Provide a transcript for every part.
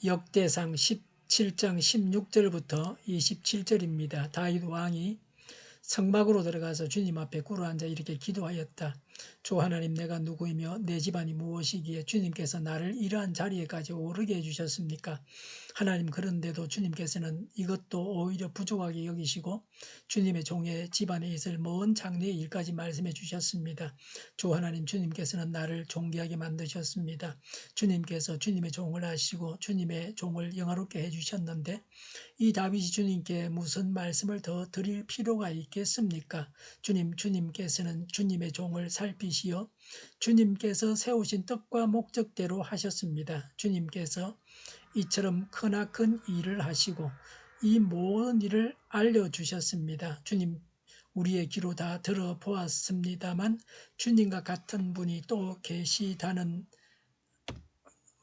역대상 17장 16절부터 27절입니다. 다윗 왕이 성막으로 들어가서 주님 앞에 꿇어앉아 이렇게 기도하였다. 주 하나님, 내가 누구이며 내 집안이 무엇이기에 주님께서 나를 이러한 자리에까지 오르게 해주셨습니까? 하나님, 그런데도 주님께서는 이것도 오히려 부족하게 여기시고 주님의 종의 집안에 있을 먼 장래의 일까지 말씀해 주셨습니다. 주 하나님, 주님께서는 나를 존귀하게 만드셨습니다. 주님께서 주님의 종을 하시고 주님의 종을 영화롭게 해주셨는데 이 다윗이 주님께 무슨 말씀을 더 드릴 필요가 있겠습니까? 주님께서는 주님의 종을 살피시어 주님께서 세우신 뜻과 목적대로 하셨습니다. 주님께서 이처럼 크나큰 일을 하시고 이 모든 일을 알려주셨습니다. 주님, 우리의 귀로 다 들어보았습니다만 주님과 같은 분이 또 계시다는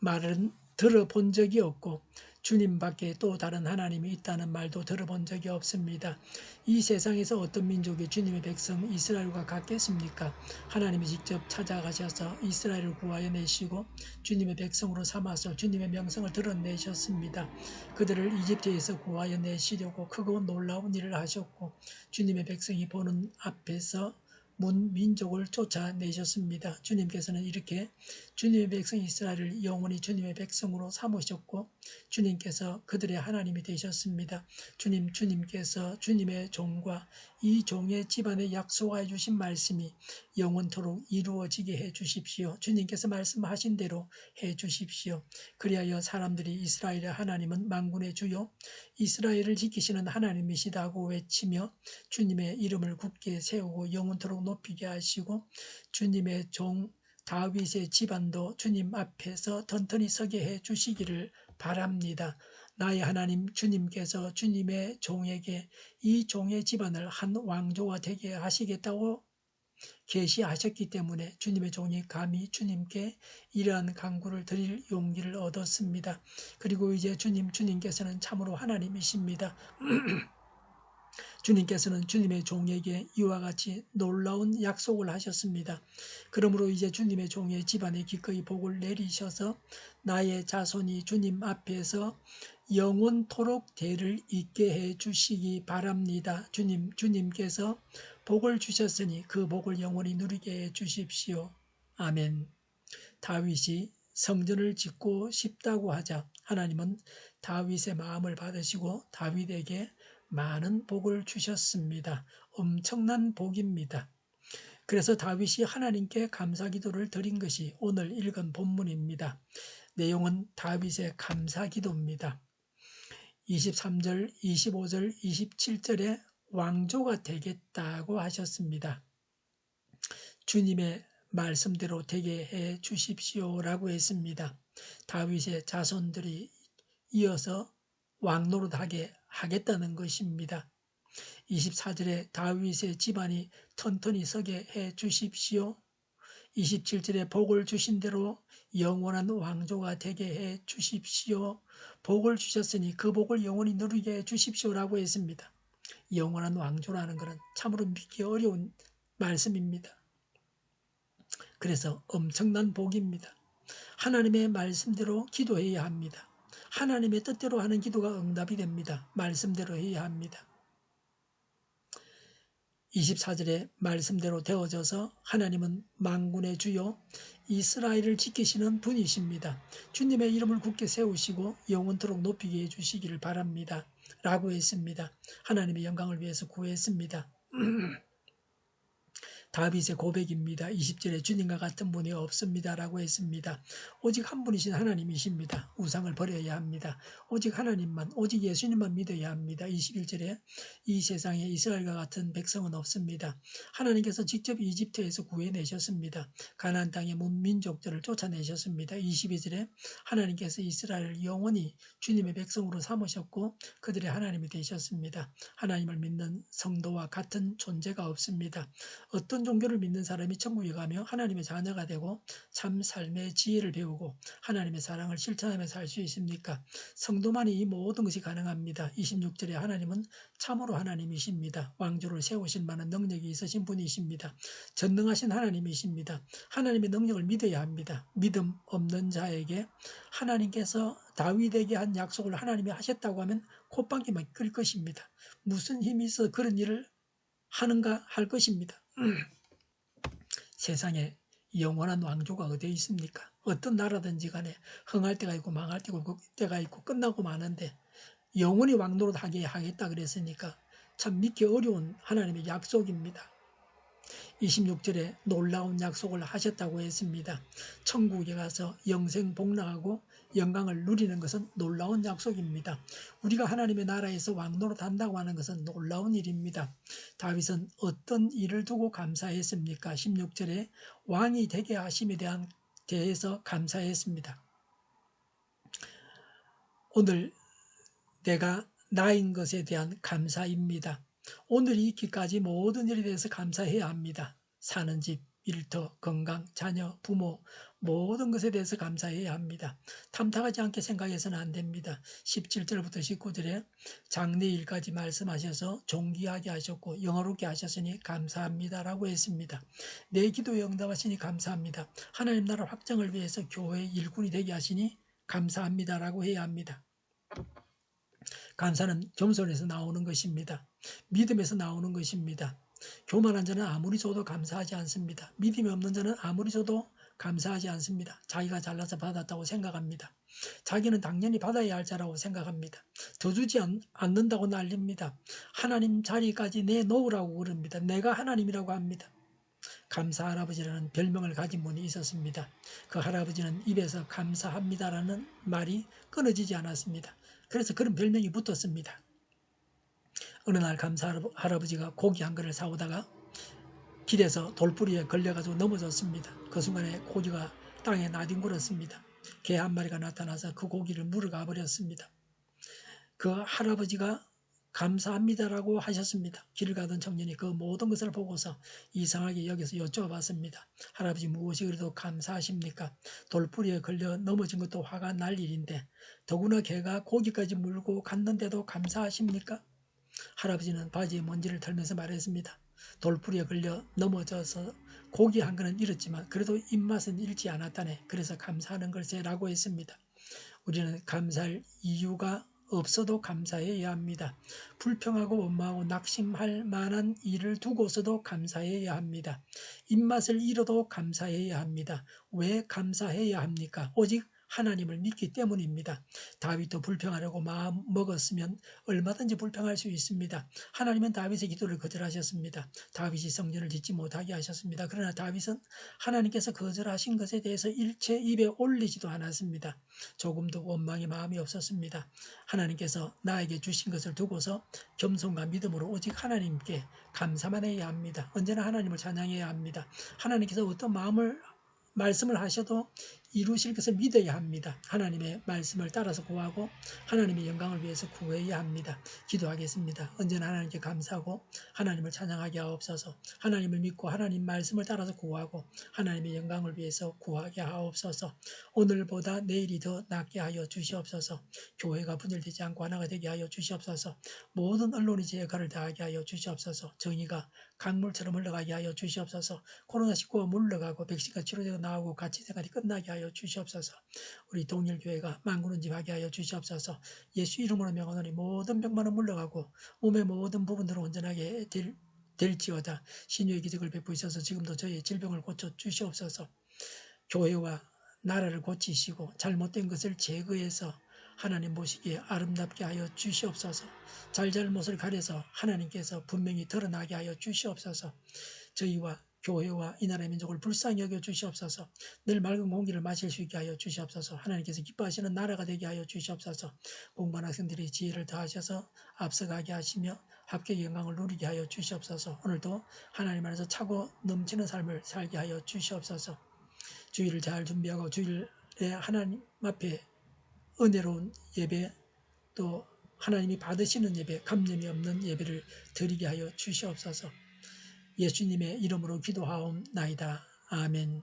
말은 들어본 적이 없고 주님 밖에 또 다른 하나님이 있다는 말도 들어본 적이 없습니다. 이 세상에서 어떤 민족이 주님의 백성 이스라엘과 같겠습니까? 하나님이 직접 찾아가셔서 이스라엘을 구하여 내시고 주님의 백성으로 삼아서 주님의 명성을 드러내셨습니다. 그들을 이집트에서 구하여 내시려고 크고 놀라운 일을 하셨고 주님의 백성이 보는 앞에서 민족을 쫓아내셨습니다. 주님께서는 이렇게 주님의 백성 이스라엘을 영원히 주님의 백성으로 삼으셨고 주님께서 그들의 하나님이 되셨습니다. 주님께서 주님의 종과 이 종의 집안에 약속하여 주신 말씀이 영원토록 이루어지게 해 주십시오. 주님께서 말씀하신 대로 해 주십시오. 그리하여 사람들이 이스라엘의 하나님은 만군의 주요 이스라엘을 지키시는 하나님이시다고 외치며 주님의 이름을 굳게 세우고 영원토록 높이게 하시고 주님의 종 다윗의 집안도 주님 앞에서 튼튼히 서게 해 주시기를 바랍니다. 나의 하나님 주님께서 주님의 종에게 이 종의 집안을 한 왕조가 되게 하시겠다고 계시하셨기 때문에 주님의 종이 감히 주님께 이러한 간구를 드릴 용기를 얻었습니다. 그리고 이제 주님께서는 참으로 하나님이십니다. 주님께서는 주님의 종에게 이와 같이 놀라운 약속을 하셨습니다. 그러므로 이제 주님의 종의 집안에 기꺼이 복을 내리셔서 나의 자손이 주님 앞에서 영원토록 대를 잇게 해 주시기 바랍니다. 주님께서 복을 주셨으니 그 복을 영원히 누리게 해 주십시오. 아멘. 다윗이 성전을 짓고 싶다고 하자 하나님은 다윗의 마음을 받으시고 다윗에게 많은 복을 주셨습니다. 엄청난 복입니다. 그래서 다윗이 하나님께 감사기도를 드린 것이 오늘 읽은 본문입니다. 내용은 다윗의 감사기도입니다. 23절, 25절, 27절에 왕조가 되겠다고 하셨습니다. 주님의 말씀대로 되게 해 주십시오라고 했습니다. 다윗의 자손들이 이어서 왕노릇하게 하겠다는 것입니다. 24절에 다윗의 집안이 튼튼히 서게 해 주십시오. 27절에 복을 주신 대로 영원한 왕조가 되게 해 주십시오. 복을 주셨으니 그 복을 영원히 누리게 해 주십시오라고 했습니다. 영원한 왕조라는 것은 참으로 믿기 어려운 말씀입니다. 그래서 엄청난 복입니다. 하나님의 말씀대로 기도해야 합니다. 하나님의 뜻대로 하는 기도가 응답이 됩니다. 말씀대로 해야 합니다. 24절에 말씀대로 되어져서 하나님은 만군의 주요 이스라엘을 지키시는 분이십니다. 주님의 이름을 굳게 세우시고 영원토록 높이게 해주시기를 바랍니다. 라고 했습니다. 하나님의 영광을 위해서 구했습니다. 다윗의 고백입니다. 20절에 주님과 같은 분이 없습니다. 라고 했습니다. 오직 한 분이신 하나님이십니다. 우상을 버려야 합니다. 오직 하나님만, 오직 예수님만 믿어야 합니다. 21절에 이 세상에 이스라엘과 같은 백성은 없습니다. 하나님께서 직접 이집트에서 구해내셨습니다. 가나안 땅의 문민족들을 쫓아내셨습니다. 22절에 하나님께서 이스라엘을 영원히 주님의 백성으로 삼으셨고 그들의 하나님이 되셨습니다. 하나님을 믿는 성도와 같은 존재가 없습니다. 어떤 종교를 믿는 사람이 천국에 가며 하나님의 자녀가 되고 참 삶의 지혜를 배우고 하나님의 사랑을 실천하며 살 수 있습니까? 성도만이 이 모든 것이 가능합니다. 26절에 하나님은 참으로 하나님이십니다. 왕조를 세우실 만한 능력이 있으신 분이십니다. 전능하신 하나님이십니다. 하나님의 능력을 믿어야 합니다. 믿음 없는 자에게 하나님께서 다윗에게 한 약속을 하나님이 하셨다고 하면 콧방귀만 낄 것입니다. 무슨 힘이 있어 그런 일을 하는가 할 것입니다. 세상에 영원한 왕조가 어디에 있습니까? 어떤 나라든지 간에 흥할 때가 있고 망할 때가 있고 끝나고 마는데 영원히 왕노릇 하게 하겠다 그랬으니까 참 믿기 어려운 하나님의 약속입니다. 26절에 놀라운 약속을 하셨다고 했습니다. 천국에 가서 영생 복락하고 영광을 누리는 것은 놀라운 약속입니다. 우리가 하나님의 나라에서 왕노릇 한다고 하는 것은 놀라운 일입니다. 다윗은 어떤 일을 두고 감사했습니까? 16절에 왕이 되게 하심에 대해서 감사했습니다. 오늘 내가 나인 것에 대한 감사입니다. 오늘이 있기까지 모든 일에 대해서 감사해야 합니다. 사는 집, 일터, 건강, 자녀, 부모 모든 것에 대해서 감사해야 합니다. 탐탁하지 않게 생각해서는 안 됩니다. 17절부터 19절에 장래일까지 말씀하셔서 존귀하게 하셨고 영어롭게 하셨으니 감사합니다라고 했습니다. 내 기도에 응답하시니 감사합니다. 하나님 나라 확장을 위해서 교회의 일꾼이 되게 하시니 감사합니다라고 해야 합니다. 감사는 겸손에서 나오는 것입니다. 믿음에서 나오는 것입니다. 교만한 자는 아무리 줘도 감사하지 않습니다. 믿음이 없는 자는 아무리 줘도 감사하지 않습니다. 자기가 잘나서 받았다고 생각합니다. 자기는 당연히 받아야 할 자라고 생각합니다. 더 주지 않는다고 난립니다. 하나님 자리까지 내놓으라고 그럽니다. 내가 하나님이라고 합니다. 감사 할아버지라는 별명을 가진 분이 있었습니다. 그 할아버지는 입에서 감사합니다라는 말이 끊어지지 않았습니다. 그래서 그런 별명이 붙었습니다. 어느 날 감사 할아버지가 고기 한 그릇을 사오다가 길에서 돌부리에 걸려가지고 넘어졌습니다. 그 순간에 고기가 땅에 나뒹굴었습니다. 개 한 마리가 나타나서 그 고기를 물어가 버렸습니다. 그 할아버지가 감사합니다라고 하셨습니다. 길을 가던 청년이 그 모든 것을 보고서 이상하게 여기서 여쭤봤습니다. 할아버지 무엇이 그래도 감사하십니까? 돌부리에 걸려 넘어진 것도 화가 날 일인데 더구나 개가 고기까지 물고 갔는데도 감사하십니까? 할아버지는 바지에 먼지를 털면서 말했습니다. 돌부리에 걸려 넘어져서 고기 한 그릇 잃었지만 그래도 입맛은 잃지 않았다네. 그래서 감사하는 걸세라고 했습니다. 우리는 감사할 이유가 없어도 감사해야 합니다. 불평하고 원망하고 낙심할 만한 일을 두고서도 감사해야 합니다. 입맛을 잃어도 감사해야 합니다. 왜 감사해야 합니까? 오직 하나님을 믿기 때문입니다. 다윗도 불평하려고 마음 먹었으면 얼마든지 불평할 수 있습니다. 하나님은 다윗의 기도를 거절하셨습니다. 다윗이 성전을 짓지 못하게 하셨습니다. 그러나 다윗은 하나님께서 거절하신 것에 대해서 일체 입에 올리지도 않았습니다. 조금도 원망의 마음이 없었습니다. 하나님께서 나에게 주신 것을 두고서 겸손과 믿음으로 오직 하나님께 감사만 해야 합니다. 언제나 하나님을 찬양해야 합니다. 하나님께서 어떤 말씀을 하셔도 이루실 것을 믿어야 합니다. 하나님의 말씀을 따라서 구하고 하나님의 영광을 위해서 구해야 합니다. 기도하겠습니다. 언제나 하나님께 감사하고 하나님을 찬양하게 하옵소서. 하나님을 믿고 하나님 말씀을 따라서 구하고 하나님의 영광을 위해서 구하게 하옵소서. 오늘보다 내일이 더 낫게 하여 주시옵소서. 교회가 분열되지 않고 하나가 되게 하여 주시옵소서. 모든 언론이 제 역할을 다하게 하여 주시옵소서. 정의가 강물처럼 흘러가게 하여 주시옵소서. 코로나19가 물러가고 백신가 치료되고 나오고 같이 생활이 끝나게 하여 주시옵소서. 우리 동일교회가 만군은집하게 하여 주시옵소서. 예수 이름으로 명하노니 모든 병만은 물러가고 몸의 모든 부분들은 온전하게 될지어다. 신유의 기적을 베푸셔서 지금도 저희의 질병을 고쳐 주시옵소서. 교회와 나라를 고치시고 잘못된 것을 제거해서 하나님 보시기에 아름답게 하여 주시옵소서. 잘잘못을 가려서 하나님께서 분명히 드러나게 하여 주시옵소서. 저희와 교회와 이 나라의 민족을 불쌍히 여겨 주시옵소서. 늘 맑은 공기를 마실 수 있게 하여 주시옵소서. 하나님께서 기뻐하시는 나라가 되게 하여 주시옵소서. 공부한 학생들이 지혜를 더하셔서 앞서가게 하시며 합격의 영광을 누리게 하여 주시옵소서. 오늘도 하나님 안에서 차고 넘치는 삶을 살게 하여 주시옵소서. 주일을 잘 준비하고 주일에 하나님 앞에 은혜로운 예배 또 하나님이 받으시는 예배, 감염이 없는 예배를 드리게 하여 주시옵소서. 예수님의 이름으로 기도하옵나이다. 아멘.